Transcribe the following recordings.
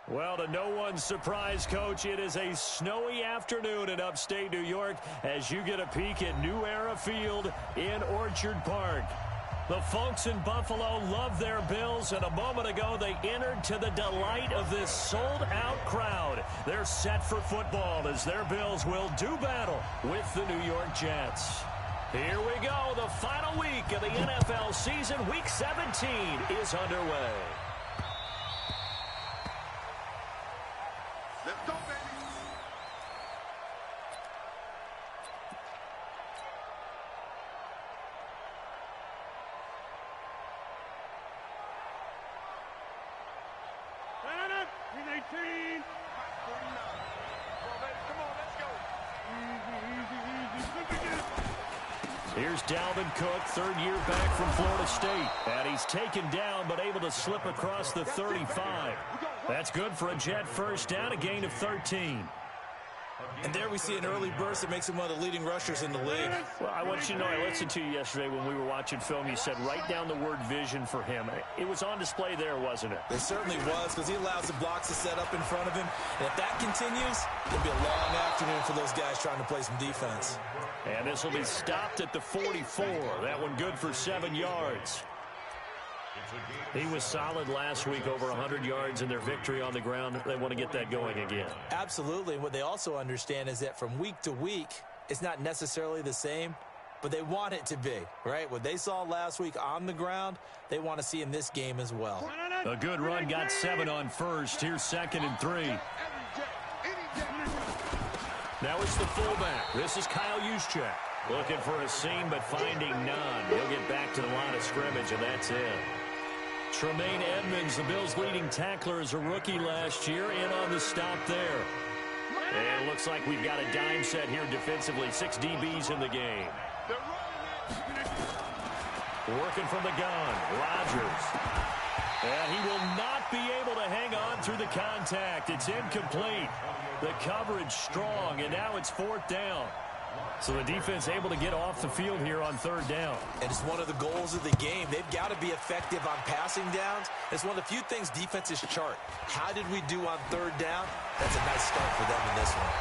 Well, to no one's surprise, Coach, it is a snowy afternoon in upstate New York as you get a peek at New Era Field in Orchard Park. The folks in Buffalo love their Bills, and a moment ago they entered to the delight of this sold-out crowd. They're set for football as their Bills will do battle with the New York Jets. Here we go. The final week of the NFL season. Week 17 is underway. Let's go, baby. He's 18. 49. Come on, let's go. Here's Dalvin Cook, third year back from Florida State. And he's taken down but able to slip across the 35. That's good for a Jet first down, a gain of 13. And there we see an early burst that makes him one of the leading rushers in the league. Well, I want you to know, I listened to you yesterday when we were watching film. You said write down the word vision for him. It was on display there, wasn't it? It certainly was, because he allows the blocks to set up in front of him. And if that continues, it'll be a long afternoon for those guys trying to play some defense. And this will be stopped at the 44. That one good for 7 yards. He was solid last week, over 100 yards in their victory on the ground. They want to get that going again. Absolutely. What they also understand is that from week to week, it's not necessarily the same, but they want it to be, right? What they saw last week on the ground, they want to see in this game as well. A good run, got 7 on first. Here's 2nd and 3. Now it's the fullback. This is Kyle Juszczyk. Looking for a seam, but finding none. He'll get back to the line of scrimmage, and that's it. Tremaine Edmonds, the Bills' leading tackler, as a rookie last year, in on the stop there. And it looks like we've got a dime set here defensively. 6 DBs in the game. Working from the gun, Rodgers. And he will not be able to hang on through the contact. It's incomplete. The coverage strong, and now it's 4th down. So the defense able to get off the field here on 3rd down. And it's one of the goals of the game. They've got to be effective on passing downs. It's one of the few things defenses chart. How did we do on 3rd down? That's a nice start for them in this one.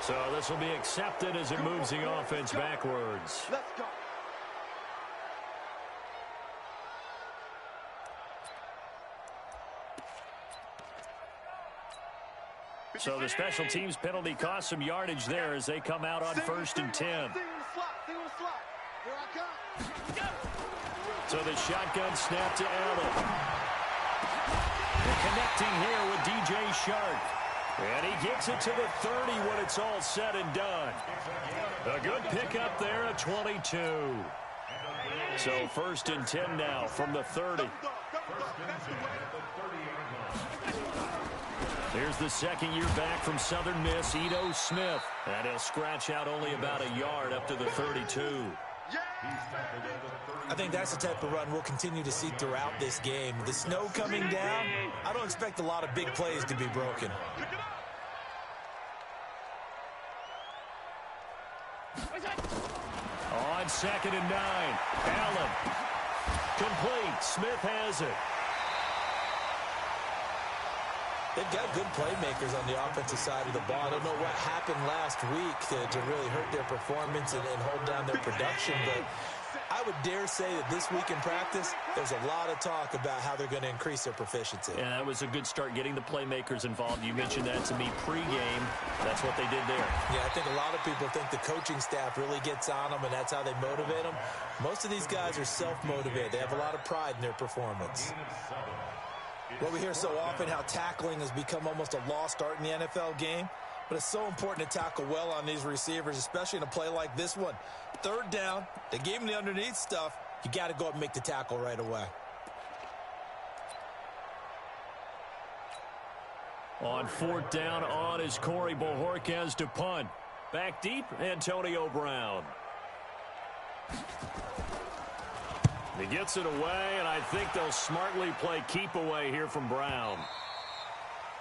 So this will be accepted as it moves the offense backwards. Let's go. So the special teams penalty cost some yardage there as they come out on 1st and 10. So the shotgun snap to Allen. They're connecting here with DJ Shark. And he gets it to the 30 when it's all said and done. A good pickup there at 22. So 1st and 10 now from the 30. Here's the 2nd year back from Southern Miss, Ito Smith. And he'll scratch out only about a yard up to the 32. I think that's the type of run we'll continue to see throughout this game. The snow coming down, I don't expect a lot of big plays to be broken. On 2nd and 9, Allen. Complete. Smith has it. They've got good playmakers on the offensive side of the ball. I don't know what happened last week to really hurt their performance and hold down their production, but I would dare say that this week in practice, there's a lot of talk about how they're going to increase their proficiency. Yeah, that was a good start, getting the playmakers involved. You mentioned that to me pregame. That's what they did there. Yeah, I think a lot of people think the coaching staff really gets on them, and that's how they motivate them. Most of these guys are self-motivated. They have a lot of pride in their performance. Well, we hear so often how tackling has become almost a lost art in the NFL game, but it's so important to tackle well on these receivers, especially in a play like this one. 3rd down, they gave him the underneath stuff. You got to go up and make the tackle right away. On 4th down, on is Corey Bojorquez to punt. Back deep, Antonio Brown. He gets it away, and I think they'll smartly play keep away here from Brown.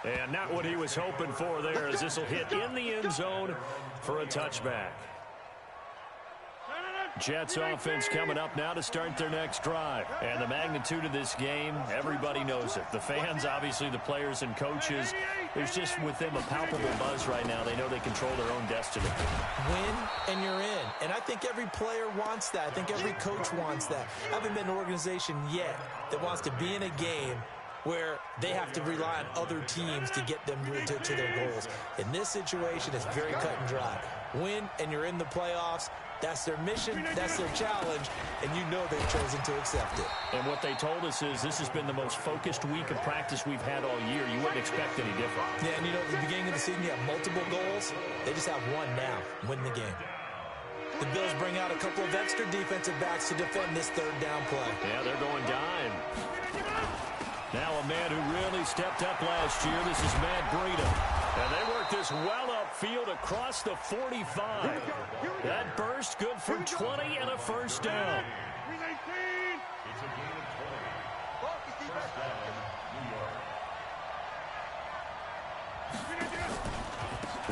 And not what he was hoping for there, as this will hit in the end zone for a touchback. Jets offense coming up now to start their next drive. And the magnitude of this game, everybody knows it. The fans, obviously the players and coaches, there's just with them a palpable buzz right now. They know they control their own destiny. Win and you're in. And I think every player wants that. I think every coach wants that. I haven't been an organization yet that wants to be in a game where they have to rely on other teams to get them to their goals. In this situation, it's very cut and dry. Win and you're in the playoffs. That's their mission, that's their challenge, and you know they've chosen to accept it. And what they told us is this has been the most focused week of practice we've had all year. You wouldn't expect any different. Yeah, and you know, at the beginning of the season, you have multiple goals. They just have one now, win the game. The Bills bring out a couple of extra defensive backs to defend this third down play. Yeah, they're going dime. Now a man who really stepped up last year. This is Matt Breida. And they work this well upfield across the 45. That burst good for 20 and a first down.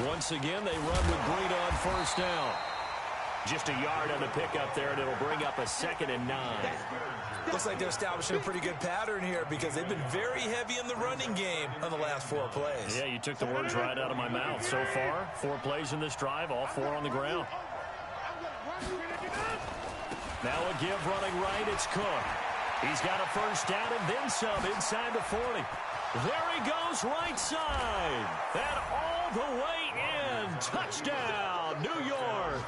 Once again, they run with Breida on first down. Just a yard on the pickup there, and it'll bring up a 2nd and 9. Looks like they're establishing a pretty good pattern here because they've been very heavy in the running game on the last 4 plays. Yeah, you took the words right out of my mouth. So far, 4 plays in this drive, all 4 on the ground. Now a give running right, it's Cook. He's got a first down and then some inside the 40. There he goes right side. And all the way in. Touchdown, New York.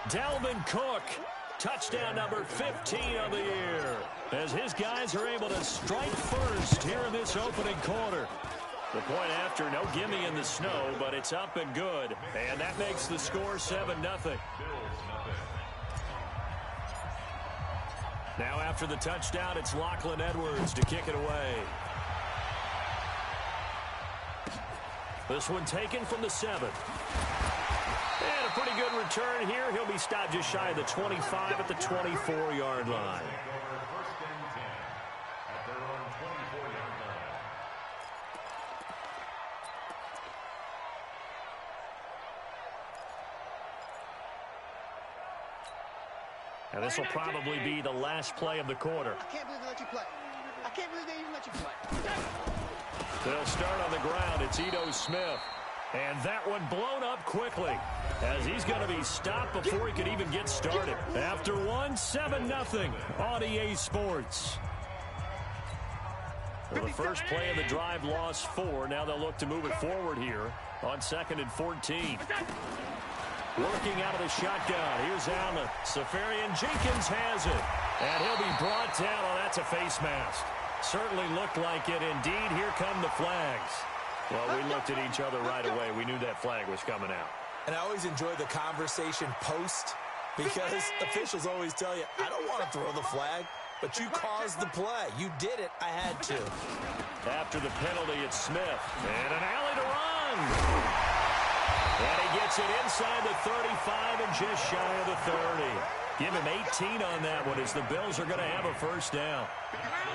Dalvin Cook, touchdown number 15 of the year, as his guys are able to strike first here in this opening quarter. The point after, no gimme in the snow, but it's up and good, and that makes the score 7-0. Now after the touchdown, it's Lachlan Edwards to kick it away. This one taken from the 7. And a pretty good return here. He'll be stopped just shy of the 25 at the 24-yard line. And this will probably be the last play of the quarter. I can't believe they let you play. I can't believe they even let you play. They'll start on the ground. It's Ito Smith. And that one blown up quickly as he's going to be stopped before he could even get started. After 7-0 on EA Sports. Well, the first play of the drive lost 4. Now they'll look to move it forward here on 2nd and 14. Working out of the shotgun. Here's Allen. Safarian Jenkins has it. And he'll be brought down. Oh, that's a face mask. Certainly looked like it. Indeed, here come the flags. Well, we looked at each other right away. We knew that flag was coming out. And I always enjoy the conversation post because officials always tell you, I don't want to throw the flag, but you caused the play. You did it. I had to. After the penalty, it's Smith. And an alley to run. And he gets it inside the 35 and just shy of the 30. Give him 18 on that one as the Bills are going to have a first down.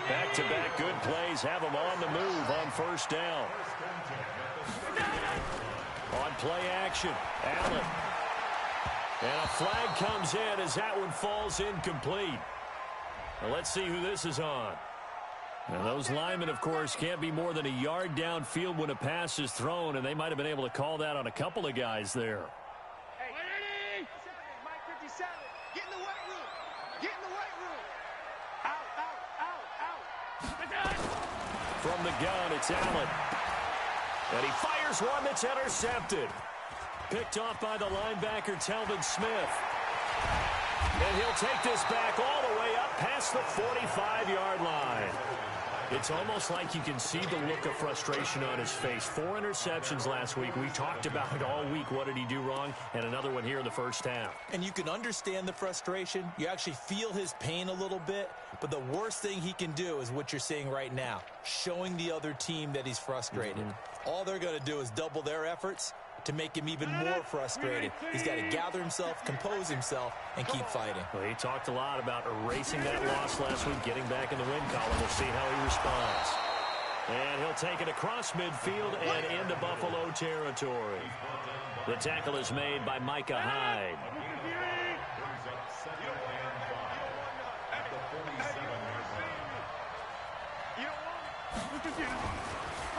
Back-to-back good plays have them on the move on first down. On play action, Allen. And a flag comes in as that one falls incomplete. Now let's see who this is on. And those linemen, of course, can't be more than a yard downfield when a pass is thrown, and they might have been able to call that on a couple of guys there. Hey, Mike 57, get in the weight room. Get in the weight room. Out. From the gun, it's Allen. And he fires one that's intercepted. Picked off by the linebacker, Telvin Smith. And he'll take this back all the way up past the 45-yard line. It's almost like you can see the look of frustration on his face. 4 interceptions last week. We talked about it all week. What did he do wrong? And another one here in the first half. And you can understand the frustration. You actually feel his pain a little bit. But the worst thing he can do is what you're seeing right now, showing the other team that he's frustrated. All they're going to do is double their efforts to make him even more frustrated. He's got to gather himself, compose himself, and keep fighting. Well, he talked a lot about erasing that loss last week, getting back in the win column. We'll see how he responds. And he'll take it across midfield and into Buffalo territory. The tackle is made by Micah Hyde.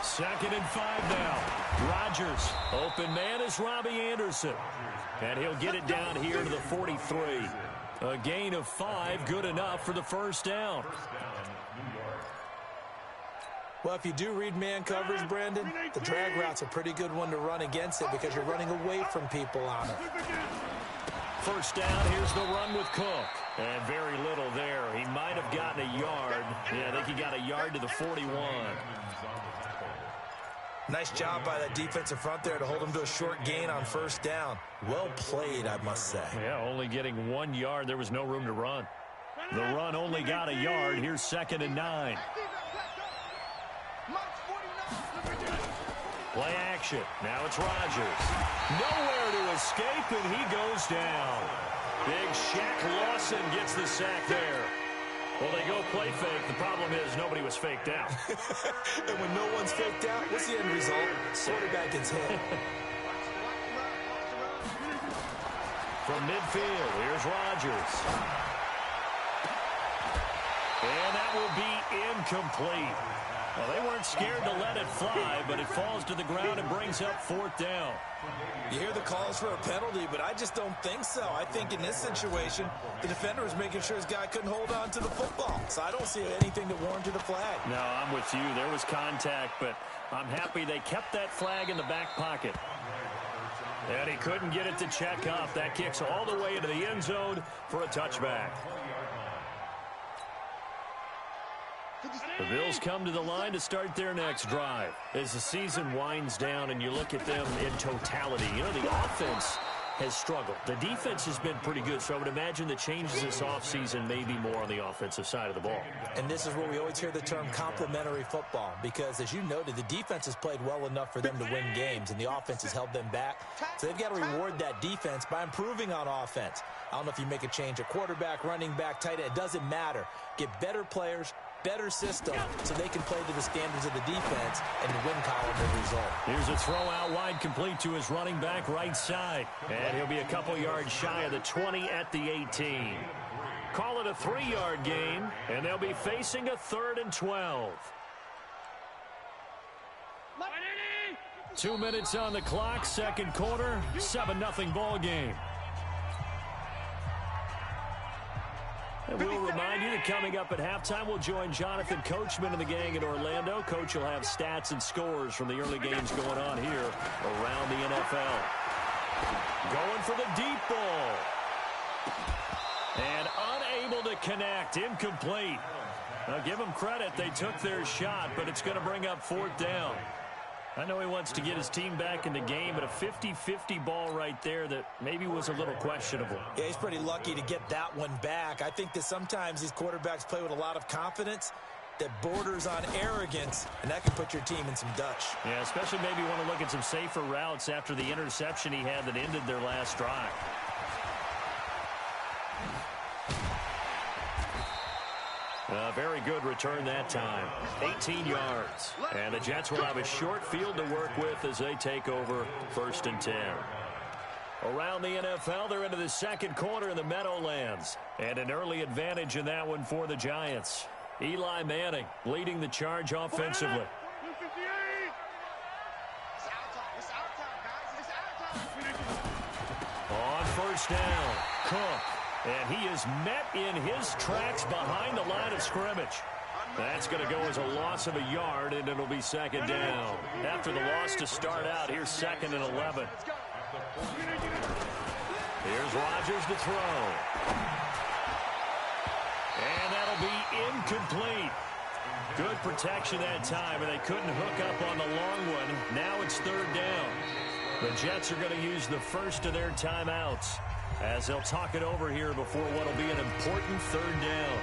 2nd and 5 now. Rodgers, open man is Robbie Anderson. And he'll get it down here to the 43. A gain of 5, good enough for the first down. Well, if you do read man coverage, Brandon, the drag route's a pretty good one to run against it because you're running away from people on it. First down, here's the run with Cook. And very little there. He might have gotten a yard. Yeah, I think he got a yard to the 41. Nice job by that defensive front there to hold him to a short gain on first down. Well played, I must say. Yeah, only getting 1 yard. There was no room to run. The run only got a yard. Here's 2nd and 9. Play action. Now it's Rodgers. Nowhere to escape, and he goes down. Big Shaq Lawson gets the sack there. Well, they go play fake. The problem is nobody was faked out. And when no one's faked out, what's the end result? Quarterback gets hit. From midfield, here's Rodgers. And that will be incomplete. Well, they weren't scared to let it fly, but it falls to the ground and brings up 4th down. You hear the calls for a penalty, but I just don't think so. I think in this situation, the defender was making sure his guy couldn't hold on to the football. So I don't see anything that warranted a flag. No, I'm with you. There was contact, but I'm happy they kept that flag in the back pocket. And he couldn't get it to check up. That kicks all the way into the end zone for a touchback. The Bills come to the line to start their next drive. As the season winds down and you look at them in totality, you know, the offense has struggled. The defense has been pretty good, so I would imagine the changes this offseason may be more on the offensive side of the ball. And this is where we always hear the term complementary football because, as you noted, the defense has played well enough for them to win games, and the offense has held them back. So they've got to reward that defense by improving on offense. I don't know if you make a change at quarterback, running back, tight end. It doesn't matter. Get better players, better system, so they can play to the standards of the defense, and the win column will result. Here's a throw out wide complete to his running back right side. And he'll be a couple yards shy of the 20 at the 18. Call it a 3-yard gain, and they'll be facing a 3rd and 12. 2 minutes on the clock, second quarter, 7-0 ball game. And we'll remind you that coming up at halftime, we'll join Jonathan Coachman and the gang in Orlando. Coach will have stats and scores from the early games going on here around the NFL. Going for the deep ball. And unable to connect, incomplete. Now, give them credit. They took their shot, but it's going to bring up 4th down. I know he wants to get his team back in the game, but a 50-50 ball right there that maybe was a little questionable. Yeah, he's pretty lucky to get that one back. I think that sometimes these quarterbacks play with a lot of confidence that borders on arrogance, and that can put your team in some Dutch. Yeah, especially maybe want to look at some safer routes after the interception he had that ended their last drive. Very good return that time. 18 yards. And the Jets will have a short field to work with as they take over 1st and 10. Around the NFL, they're into the second quarter in the Meadowlands. And an early advantage in that one for the Giants. Eli Manning leading the charge offensively. On first down, Cook. And he is met in his tracks behind the line of scrimmage. That's going to go as a loss of a yard, and it'll be 2nd down. After the loss to start out, here's 2nd and 11. Here's Rodgers to throw. And that'll be incomplete. Good protection that time, and they couldn't hook up on the long one. Now it's 3rd down. The Jets are going to use the first of their timeouts as they'll talk it over here before what will be an important 3rd down.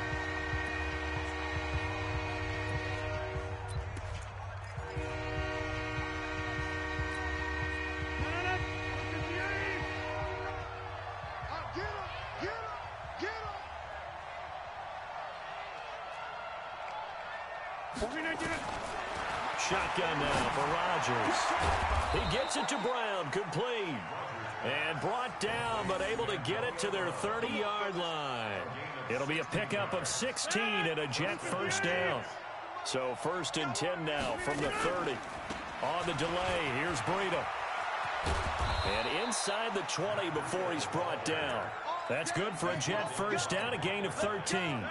Shotgun now for Rodgers. He gets it to Brown, complete. And brought down, but able to get it to their 30-yard line. It'll be a pickup of 16 and a Jet first down. So 1st and 10 now from the 30. On the delay, here's Breida. And inside the 20 before he's brought down. That's good for a Jet first down, a gain of 13.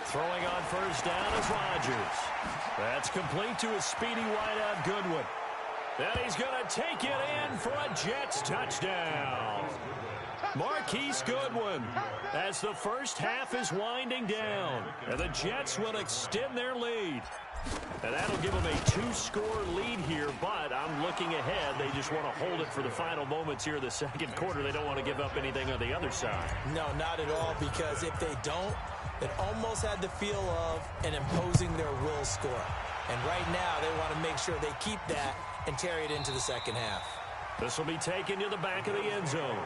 Throwing on first down is Rodgers. That's complete to his speedy wideout Goodwin. And he's going to take it in for a Jets touchdown. Marquise Goodwin as the first half is winding down. And the Jets will extend their lead. And that'll give them a 2-score lead here, but I'm looking ahead. They just want to hold it for the final moments here of the second quarter. They don't want to give up anything on the other side. No, not at all, because if they don't, it almost had the feel of an imposing their will score. And right now, they want to make sure they keep that and carry it into the second half. This will be taken to the back of the end zone.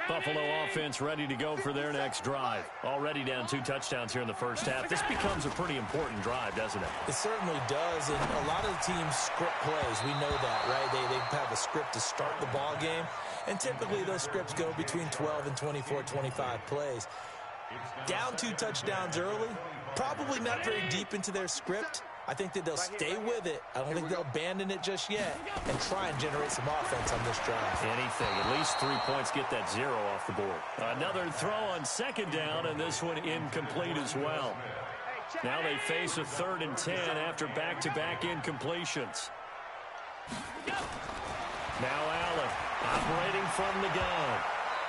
Buffalo offense ready to go for their next drive. Already down 2 touchdowns here in the first half. This becomes a pretty important drive, doesn't it? It certainly does, and a lot of the teams script plays. We know that, right? They have a script to start the ball game, and typically those scripts go between 12 and 24, 25 plays. Down 2 touchdowns early, probably not very deep into their script. I think that they'll stay with it. I don't think they'll abandon it just yet and try and generate some offense on this drive. Anything. At least 3 points, get that 0 off the board. Another throw on second down, and this one incomplete as well. Now they face a 3rd and 10 after back-to-back incompletions. Now Allen operating from the gun.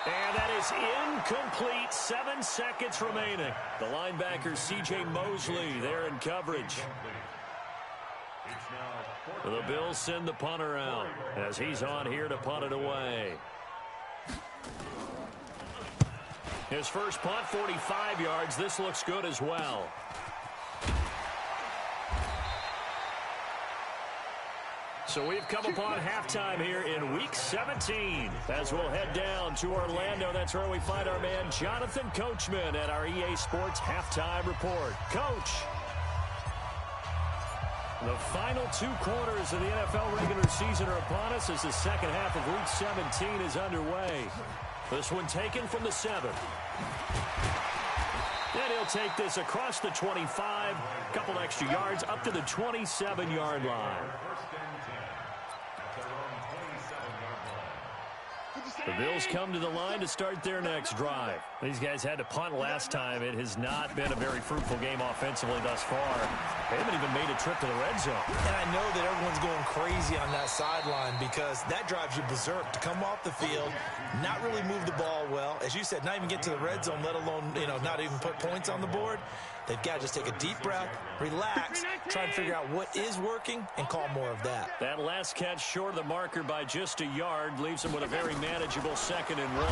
And that is incomplete. 7 seconds remaining. The linebacker, C.J. Mosley, there in coverage. The Bills send the punter out as he's on here to punt it away. His first punt, 45 yards. This looks good as well. So we've come upon halftime here in Week 17. As we'll head down to Orlando, that's where we find our man Jonathan Coachman at our EA Sports Halftime Report. Coach. The final 2 quarters of the NFL regular season are upon us as the second half of Week 17 is underway. This one taken from the 7. And he'll take this across the 25, a couple extra yards up to the 27-yard line. The Bills come to the line to start their next drive. These guys had to punt last time. It has not been a very fruitful game offensively thus far. They haven't even made a trip to the red zone. And I know that everyone's going crazy on that sideline because that drives you berserk to come off the field, not really move the ball well. As you said, not even get to the red zone, let alone, not even put points on the board. They've got to just take a deep breath, relax, try and figure out what is working, and call more of that. That last catch short of the marker by just a yard leaves them with a very manageable 2nd and 1.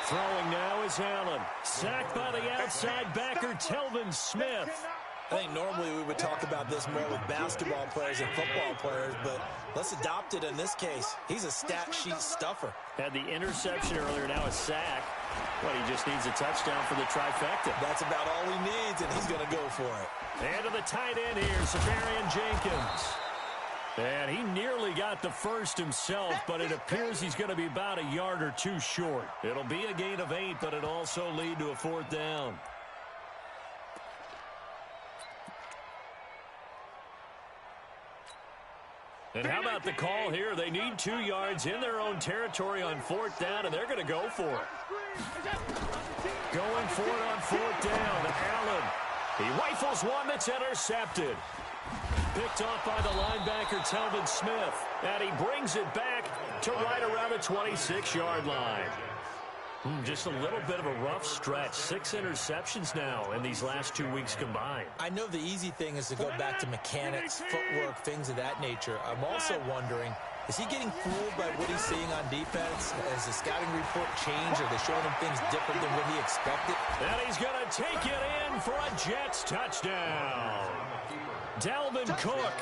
Throwing now is Allen. Sacked by the outside backer, Telvin Smith. I think normally we would talk about this more with basketball players and football players, but let's adopt it in this case. He's a stat sheet stuffer. Had the interception earlier, now a sack. But he just needs a touchdown for the trifecta. That's about all he needs, and he's going to go for it. And to the tight end here, Safarian Jenkins. And he nearly got the first himself, but it appears he's going to be about a yard or 2 short. It'll be a gain of 8, but it'll also lead to a 4th down. And how about the call here? They need 2 yards in their own territory on 4th down, and they're going to go for it. Going for it on 4th down. Allen. He rifles one that's intercepted. Picked off by the linebacker, Telvin Smith. And he brings it back to right around the 26-yard line. Just a little bit of a rough stretch. 6 interceptions now in these last 2 weeks combined. I know the easy thing is to go back to mechanics, footwork, things of that nature. I'm also wondering, is he getting fooled by what he's seeing on defense? Has the scouting report changed? Are they showing him things different than what he expected? And he's going to take it in for a Jets touchdown. Dalvin Cook,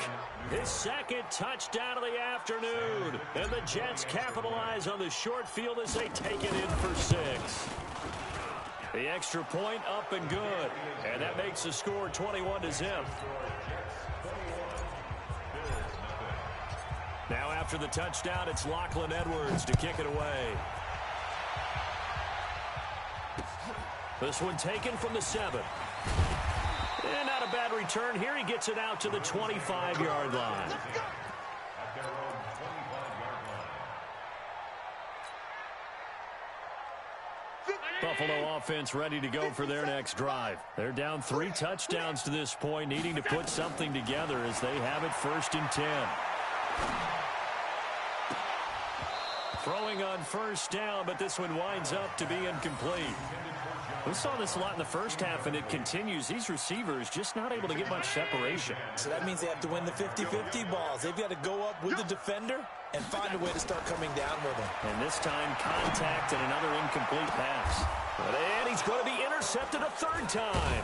his 2nd touchdown of the afternoon. And the Jets capitalize on the short field as they take it in for 6. The extra point up and good. And that makes the score 21-0. Now after the touchdown, it's Lachlan Edwards to kick it away. This one taken from the 7. And not a bad return here. He gets it out to the 25-yard line. Buffalo offense ready to go for their next drive. They're down 3 touchdowns to this point, needing to put something together as they have it 1st and 10. Throwing on 1st down, but this one winds up to be incomplete. We saw this a lot in the first half, and it continues. These receivers just not able to get much separation. So that means they have to win the 50-50 balls. They've got to go up with the defender and find a way to start coming down with him. And this time, contact and another incomplete pass. And he's going to be intercepted a 3rd time.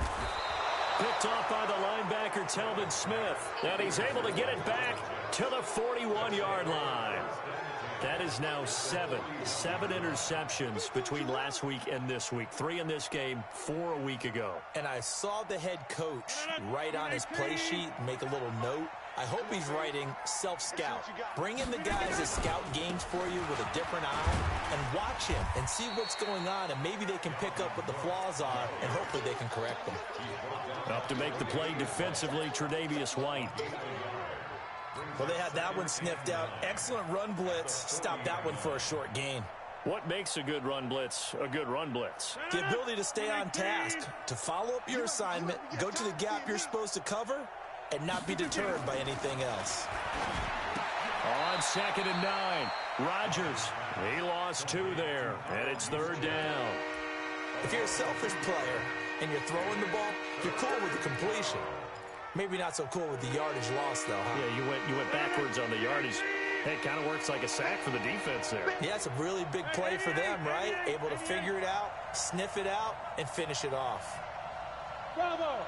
Picked off by the linebacker, Telvin Smith. And he's able to get it back to the 41-yard line. That is now 7 interceptions between last week and this week. 3 in this game, 4 a week ago. And I saw the head coach write on his play sheet, make a little note. I hope he's writing self-scout. Bring in the guys that scout games for you with a different eye and watch him and see what's going on, and maybe they can pick up what the flaws are, and hopefully they can correct them. Up to make the play defensively, Tre'Davious White. Well, they had that one sniffed out. Excellent run blitz. Stopped that one for a short gain. What makes a good run blitz a good run blitz? The ability to stay on task, to follow up your assignment, go to the gap you're supposed to cover, and not be deterred by anything else. On 2nd and 9, Rodgers. He lost 2 there, and it's 3rd down. If you're a selfish player and you're throwing the ball, you're cool with the completion. Maybe not so cool with the yardage loss, though, huh? Yeah, you went backwards on the yardage. It kind of works like a sack for the defense there. Yeah, it's a really big play for them, right? Able to figure it out, sniff it out, and finish it off. Bravo!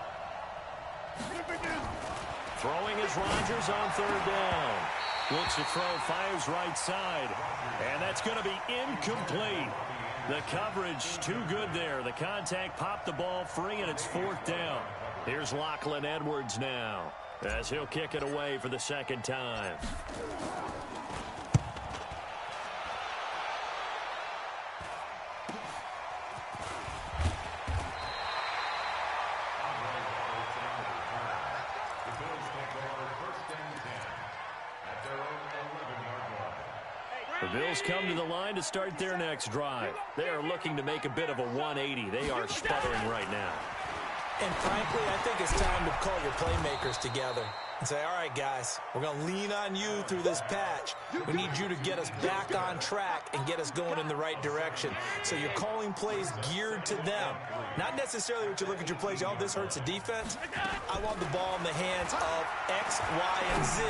Throwing is Rodgers on 3rd down. Looks to throw, fires right side. And that's going to be incomplete. The coverage too good there. The contact popped the ball free, and it's 4th down. Here's Lachlan Edwards now as he'll kick it away for the 2nd time. The Bills come to the line to start their next drive. They are looking to make a bit of a 180. They are sputtering right now. And frankly, I think it's time to call your playmakers together and say, all right, guys, we're going to lean on you through this patch. We need you to get us back on track and get us going in the right direction. So you're calling plays geared to them. Not necessarily what you look at your plays, oh, this hurts the defense. I want the ball in the hands of X, Y, and Z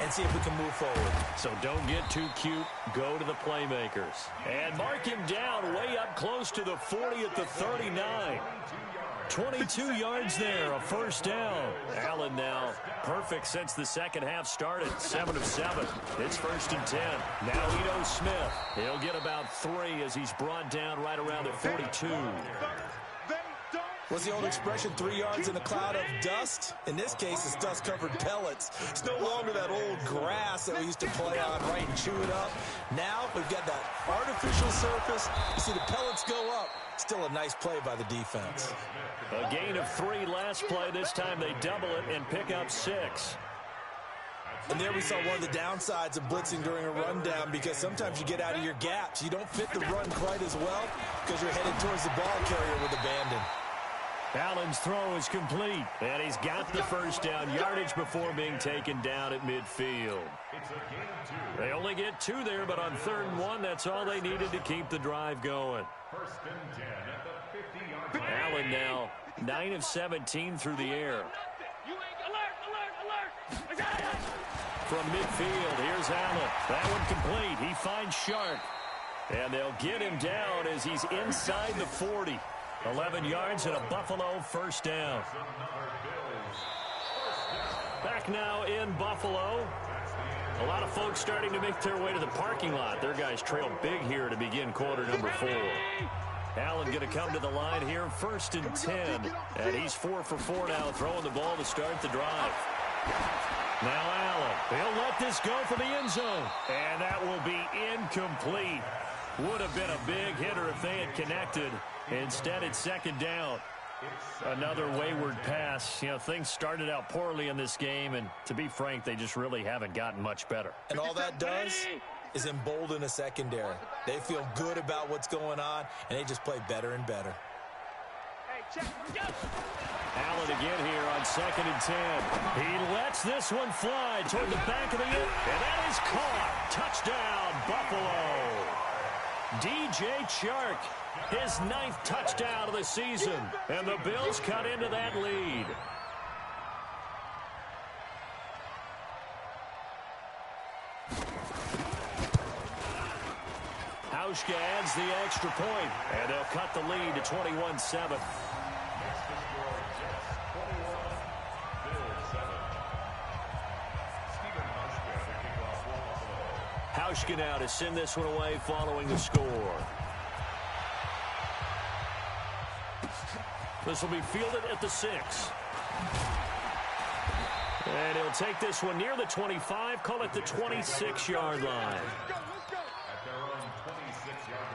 and see if we can move forward. So don't get too cute. Go to the playmakers. And mark him down way up close to the 40 at the 39. 22 yards there, a 1st down. Allen now perfect since the 2nd half started, 7 of 7. It's 1st and 10. Now Ito Smith. He'll get about 3 as he's brought down right around the 42. What's the old expression, 3 yards in a cloud of dust? In this case, it's dust-covered pellets. It's no longer that old grass that we used to play on, right, and chew it up. Now we've got that artificial surface. You see the pellets go up. Still a nice play by the defense. A gain of 3 last play. This time they double it and pick up 6. And there we saw one of the downsides of blitzing during a rundown, because sometimes you get out of your gaps. You don't fit the run quite as well because you're headed towards the ball carrier with abandon. Allen's throw is complete, and he's got the 1st down yardage before being taken down at midfield. They only get 2 there, but on 3rd and 1, that's all they needed to keep the drive going. Allen now 9 of 17 through the air. From midfield, here's Allen. That one complete. He finds Shark. And they'll get him down as he's inside the 40. 11 yards and a Buffalo 1st down. Back now in Buffalo. A lot of folks starting to make their way to the parking lot. Their guys trailed big here to begin quarter number 4. Allen going to come to the line here, 1st and 10. And he's 4 for 4 now, throwing the ball to start the drive. Now Allen, he'll let this go for the end zone. And that will be incomplete. Would have been a big hitter if they had connected. Instead, it's 2nd down. Another wayward pass. You know, things started out poorly in this game, and to be frank, they just really haven't gotten much better. And all that does is embolden a secondary. They feel good about what's going on, and they just play better and better. Hey, check. Go. Allen again here on 2nd and 10. He lets this one fly toward the back of the end, and that is caught. Touchdown, Buffalo. DJ Chark, his 9th touchdown of the season, and the Bills cut into that lead. Hauschka adds the extra point, and they'll cut the lead to 21-7. Hauschka now to send this one away following the score. This will be fielded at the 6. And he'll take this one near the 25, call it the 26-yard line. At their own 26-yard line.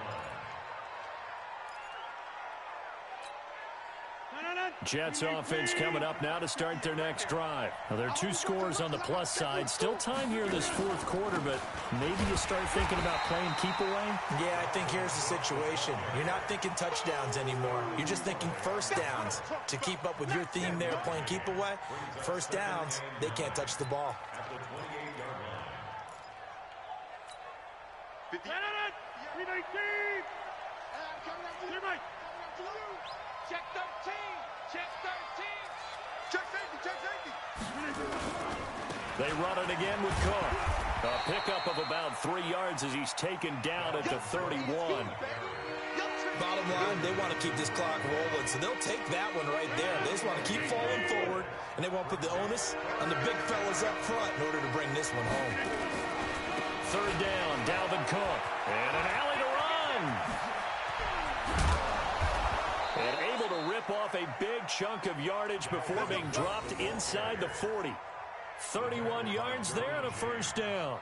Jets offense coming up now to start their next drive. Now, there are 2 scores on the plus side. Still time here in this 4th quarter, but maybe you start thinking about playing keep away? Yeah, I think here's the situation. You're not thinking touchdowns anymore. You're just thinking 1st downs. To keep up with your theme there, playing keep away, 1st downs, they can't touch the ball. At the 28-yard line. 50. 319. Here, Mike. Check 13. Check 13. Check safety. Check safety. They run it again with Cook. A pickup of about 3 yards as he's taken down at the 31. Bottom line, they want to keep this clock rolling, so they'll take that one right there. They just want to keep falling forward, and they won't put the onus on the big fellas up front in order to bring this one home. 3rd down, Dalvin Cook. And an alley to run. And able to rip off a big chunk of yardage before being dropped inside the 40. 31 yards there and a 1st down.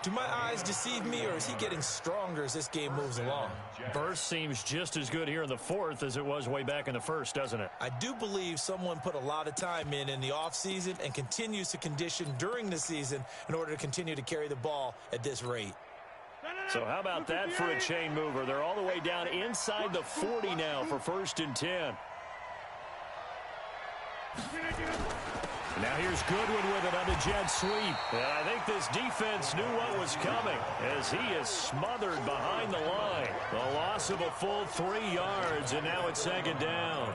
Do my eyes deceive me, or is he getting stronger as this game moves along? Burst seems just as good here in the 4th as it was way back in the 1st, doesn't it? I do believe someone put a lot of time in the offseason and continues to condition during the season in order to continue to carry the ball at this rate. So how about that for a chain mover? They're all the way down inside the 40 now for 1st and 10. Now here's Goodwin with it on the jet sweep. And I think this defense knew what was coming as he is smothered behind the line. The loss of a full 3 yards, and now it's 2nd down.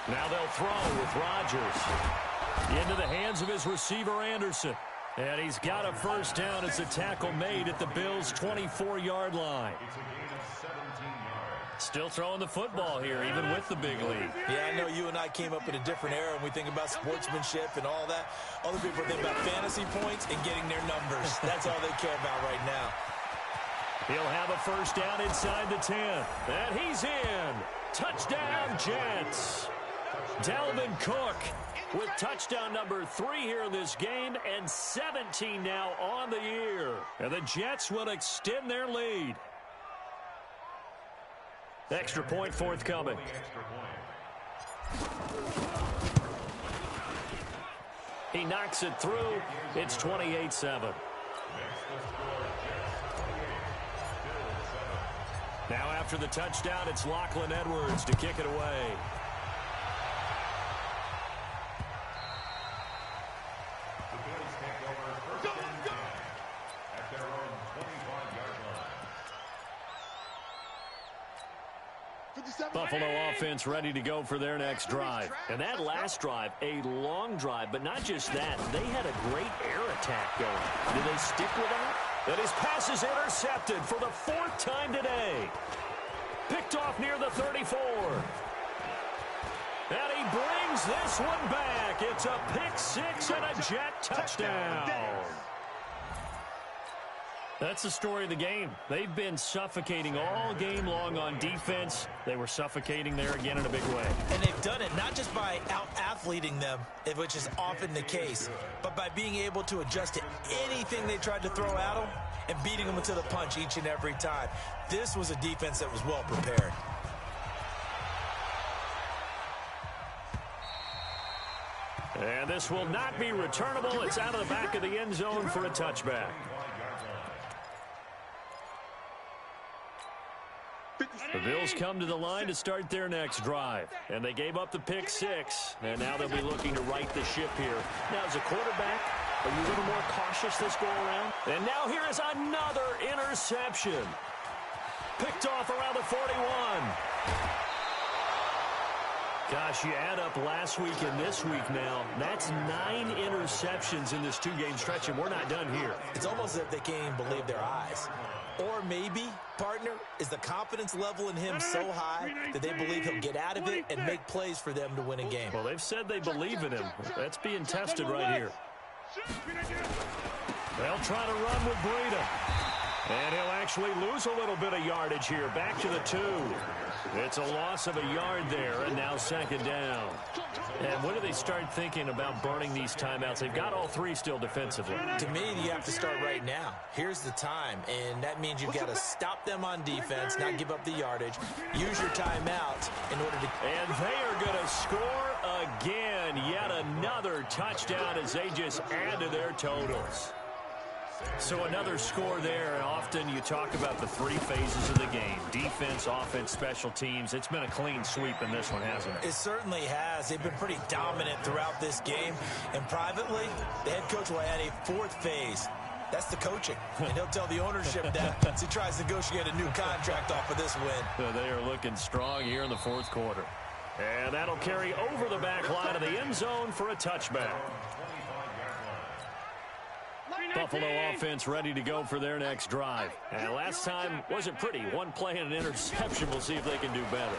Now they'll throw with Rodgers. Into the hands of his receiver, Anderson. And he's got a 1st down as a tackle made at the Bills' 24-yard line. Still throwing the football here, even with the big lead. Yeah, I know you and I came up in a different era when we think about sportsmanship and all that. Other people think about fantasy points and getting their numbers. That's all they care about right now. He'll have a 1st down inside the 10. And he's in. Touchdown, Jets. Dalvin Cook with touchdown number 3 here in this game, and 17 now on the year. And the Jets will extend their lead. Extra point forthcoming. He knocks it through. It's 28-7. Now after the touchdown, it's Lachlan Edwards to kick it away. Buffalo offense ready to go for their next drive. And that last drive, a long drive, but not just that. They had a great air attack going. Do they stick with that? And his pass is intercepted for the 4th time today. Picked off near the 34. And he brings this one back. It's a pick 6 and a Jet touchdown. That's the story of the game. They've been suffocating all game long on defense. They were suffocating there again in a big way. And they've done it not just by out-athleting them, which is often the case, but by being able to adjust to anything they tried to throw at them and beating them to the punch each and every time. This was a defense that was well prepared. And this will not be returnable. It's out of the back of the end zone for a touchback. The Bills come to the line to start their next drive. And they gave up the pick 6. And now they'll be looking to right the ship here. Now, as a quarterback, are you a little more cautious this go-around? And now here is another interception. Picked off around the 41. Gosh, you add up last week and this week now. That's 9 interceptions in this 2-game stretch, and we're not done here. It's almost as if they can't even believe their eyes. Or maybe, partner, is the confidence level in him so high that they believe he'll get out of it and make plays for them to win a game. Well, they've said they believe in him. That's being tested right here. They'll try to run with Breida. And he'll actually lose a little bit of yardage here. Back to the 2. It's a loss of a yard there, and now 2nd down. And when do they start thinking about burning these timeouts? They've got all 3 still defensively. To me, you have to start right now. Here's the time, and that means you've got to stop them on defense, not give up the yardage. Use your timeout in order to... And they are going to score again. Yet another touchdown as they just add to their totals. So another score there, and often you talk about the 3 phases of the game. Defense, offense, special teams. It's been a clean sweep in this one, hasn't it? It certainly has. They've been pretty dominant throughout this game. And privately, the head coach will add a 4th phase. That's the coaching. And he'll tell the ownership that as he tries to negotiate a new contract off of this win. They are looking strong here in the 4th quarter. And that'll carry over the back line of the end zone for a touchback. Buffalo offense ready to go for their next drive. And last time wasn't pretty. 1 play and an interception. We'll see if they can do better.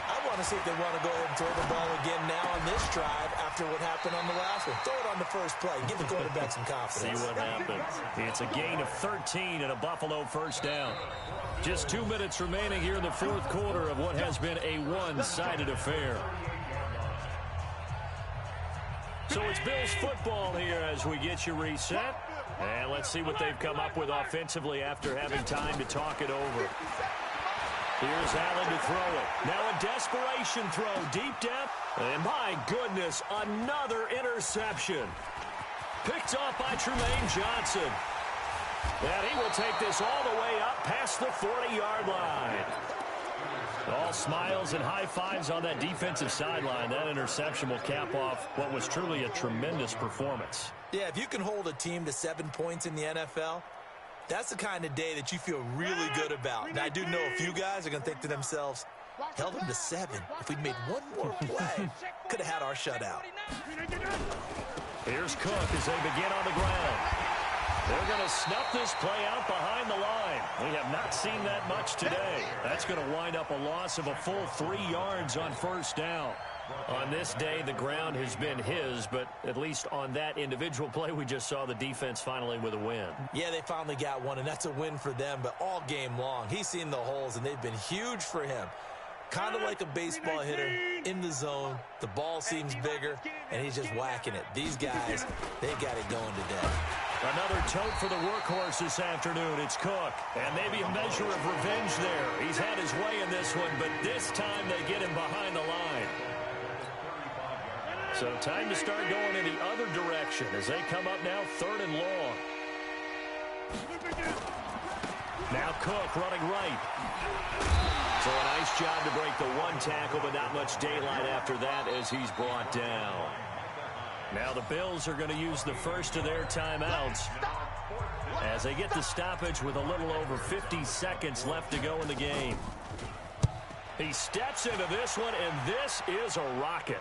I want to see if they want to go ahead and throw the ball again now on this drive after what happened on the last one. Throw it on the first play. Give the quarterback some confidence. See what happens. It's a gain of 13 and a Buffalo 1st down. Just 2 minutes remaining here in the 4th quarter of what has been a one-sided affair. So it's Bills football here as we get you reset. And let's see what they've come up with offensively after having time to talk it over. Here's Allen to throw it. Now a desperation throw, deep depth. And my goodness, another interception. Picked off by Trumaine Johnson. And he will take this all the way up past the 40-yard line. All smiles and high fives on that defensive sideline. That interception will cap off what was truly a tremendous performance. Yeah, if you can hold a team to 7 points in the NFL, that's the kind of day that you feel really good about. And I do know a few guys are going to think to themselves, held them to 7. If we'd made 1 more play, could have had our shutout. Here's Cook as they begin on the ground. They're going to snuff this play out behind the line. We have not seen that much today. That's going to wind up a loss of a full 3 yards on 1st down. On this day, the ground has been his, but at least on that individual play, we just saw the defense finally with a win. Yeah, they finally got one, and that's a win for them, but all game long, he's seen the holes, and they've been huge for him. Kind of like a baseball hitter in the zone. The ball seems bigger, and he's just whacking it. These guys, they got it going today. Another tote for the workhorse this afternoon. It's Cook. And maybe a measure of revenge there. He's had his way in this one, but this time they get him behind the line. So time to start going in the other direction as they come up now 3rd and long. Now Cook running right. So a nice job to break the 1 tackle, but not much daylight after that as he's brought down. Now the Bills are going to use the first of their timeouts as they get the stoppage with a little over 50 seconds left to go in the game. He steps into this one, and this is a rocket.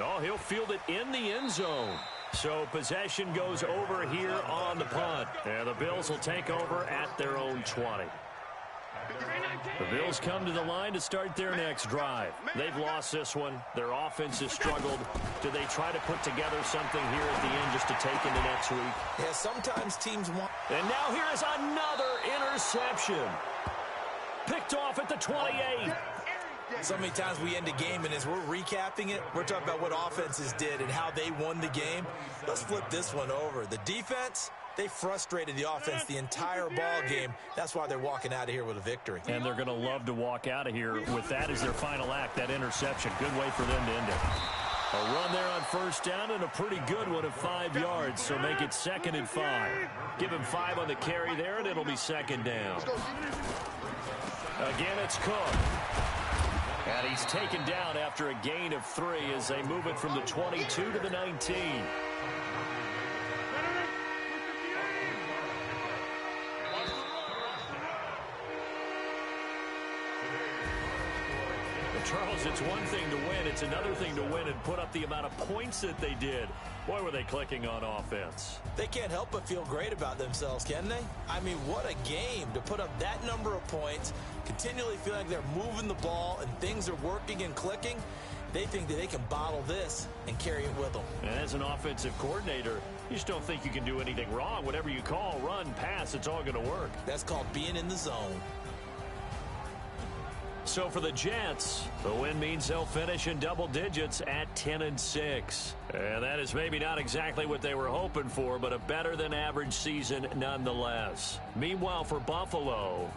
Oh, he'll field it in the end zone. So possession goes over here on the punt. And the Bills will take over at their own 20. The Bills come to the line to start their next drive. They've lost this one. Their offense has struggled. Do they try to put together something here at the end just to take into next week? Yeah, sometimes teams want... And now here is another interception. Picked off at the 28. So many times we end a game, and as we're recapping it, we're talking about what offenses did and how they won the game. Let's flip this one over. The defense, they frustrated the offense the entire ball game. That's why they're walking out of here with a victory. And they're going to love to walk out of here with that as their final act, that interception. Good way for them to end it. A run there on first down and a pretty good one of 5 yards, so make it 2nd and 5. Give him 5 on the carry there, and it'll be 2nd down. Again, it's Cook. And he's taken down after a gain of 3 as they move it from the 22 to the 19. Charles, it's one thing to win. It's another thing to win and put up the amount of points that they did. Boy, were they clicking on offense. They can't help but feel great about themselves, can they? I mean, what a game to put up that number of points, continually feeling like they're moving the ball and things are working and clicking. They think that they can bottle this and carry it with them. And as an offensive coordinator, you just don't think you can do anything wrong. Whatever you call, run, pass, it's all going to work. That's called being in the zone. So for the Jets, the win means they'll finish in double digits at 10-6. And that is maybe not exactly what they were hoping for, but a better than average season nonetheless. Meanwhile, for Buffalo...